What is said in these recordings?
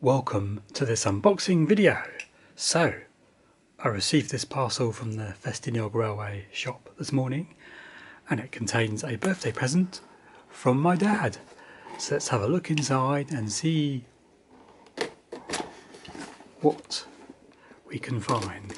Welcome to this unboxing video. So, I received this parcel from the Festiniog Railway shop this morning and it contains a birthday present from my dad. So let's have a look inside and see what we can find.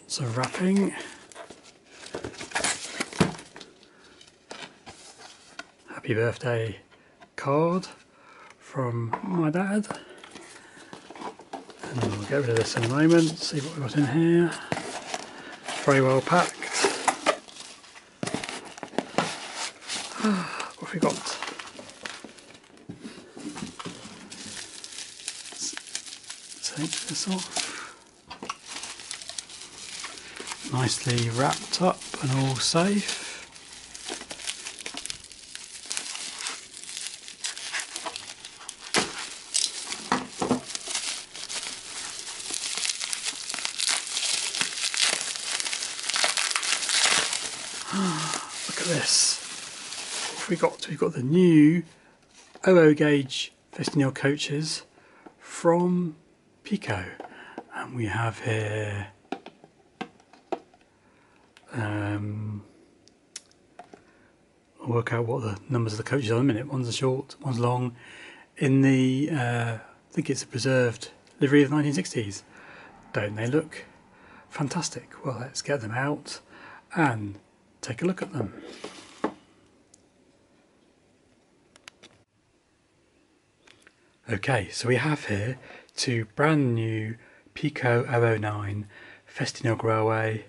Lots of wrapping. Happy birthday card from my dad. And we'll get rid of this in a moment, see what we've got in here. Very well packed. What have we got? Let's take this off. Nicely wrapped up and all safe. Look at this. What have we got? We've got the new 00 gauge Festiniog coaches from Pico, and we have here I'll work out what the numbers of the coaches are in a minute. One's short, one's long. In the I think it's a preserved livery of the 1960s. Don't they look fantastic? Well, let's get them out and take a look at them. Okay, so we have here two brand new Pico 009 Festiniog Railway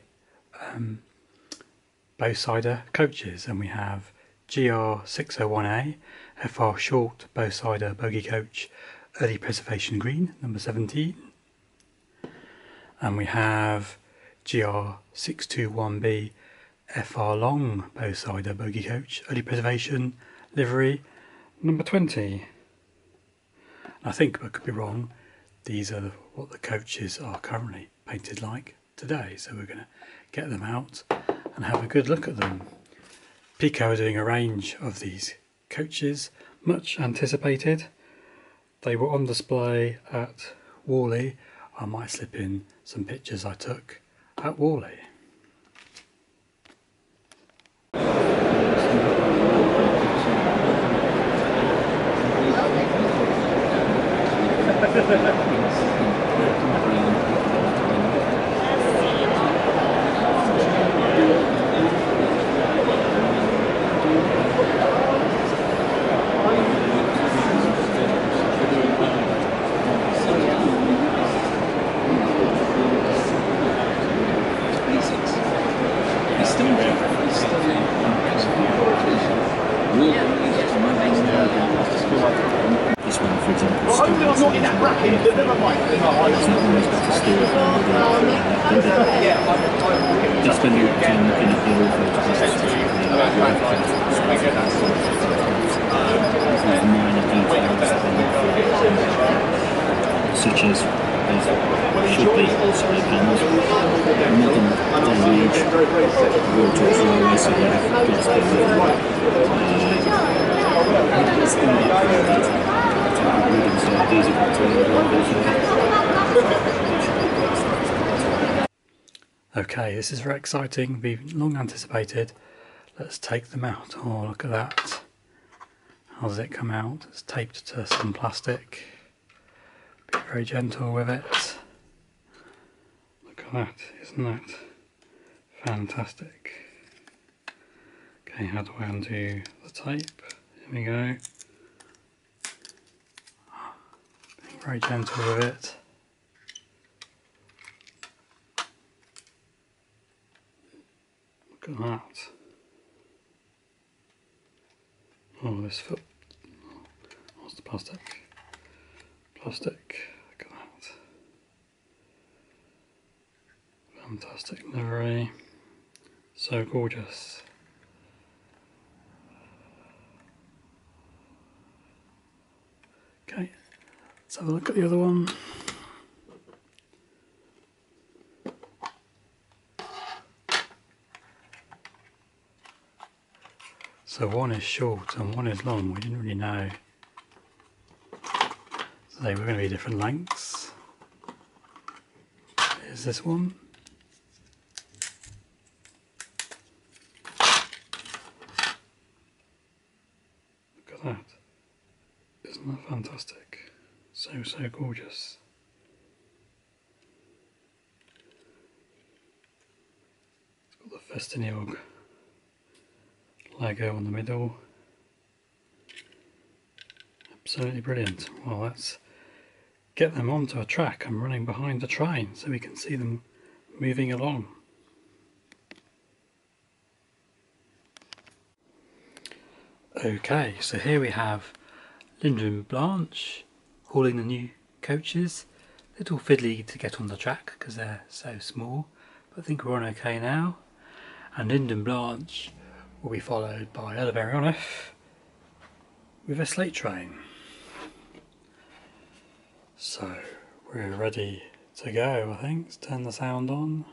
Bowsider coaches, and we have GR601A FR short Bowsider bogie coach, early preservation green, number 17, and we have GR621B FR long Bowsider bogie coach, early preservation livery, number 20. I think, but I could be wrong, these are what the coaches are currently painted like today, so we're going to get them out and have a good look at them. Pico are doing a range of these coaches, much anticipated. They were on display at Whalley. I might slip in some pictures I took at Whalley. This one, for example, it's not in that bracket, it's not always better still. Just spend your time looking at the other minor details such as should be solar panels, modern day and age, water flow, so you have glass Okay, this is very exciting, be long anticipated. Let's take them out. Oh, look at that. How does it come out? It's taped to some plastic. Be very gentle with it. Look at that, isn't that fantastic? Okay, how do I undo the tape? Here we go. Being very gentle with it. Look at that. Oh, this foot. What's the plastic? Plastic. Look at that. Fantastic livery. So gorgeous. Okay, let's have a look at the other one. So one is short and one is long. We didn't really know. So they were going to be different lengths. Here's this one. Look at that. Isn't that fantastic? So gorgeous. It's got the Festiniog Lego on the middle. Absolutely brilliant. Well, let's get them onto a track and running behind the train so we can see them moving along. Okay, so here we have Linda and Blanche hauling the new coaches. A little fiddly to get on the track because they're so small, but I think we're on okay now. And Linda and Blanche will be followed by Ella Berionif with a slate train. So we're ready to go, I think. Let's turn the sound on.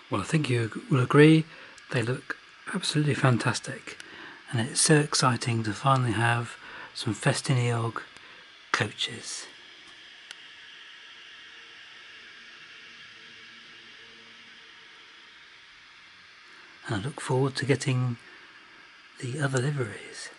Well, I think you will agree they look absolutely fantastic, and it's so exciting to finally have some Festiniog coaches. And I look forward to getting the other liveries.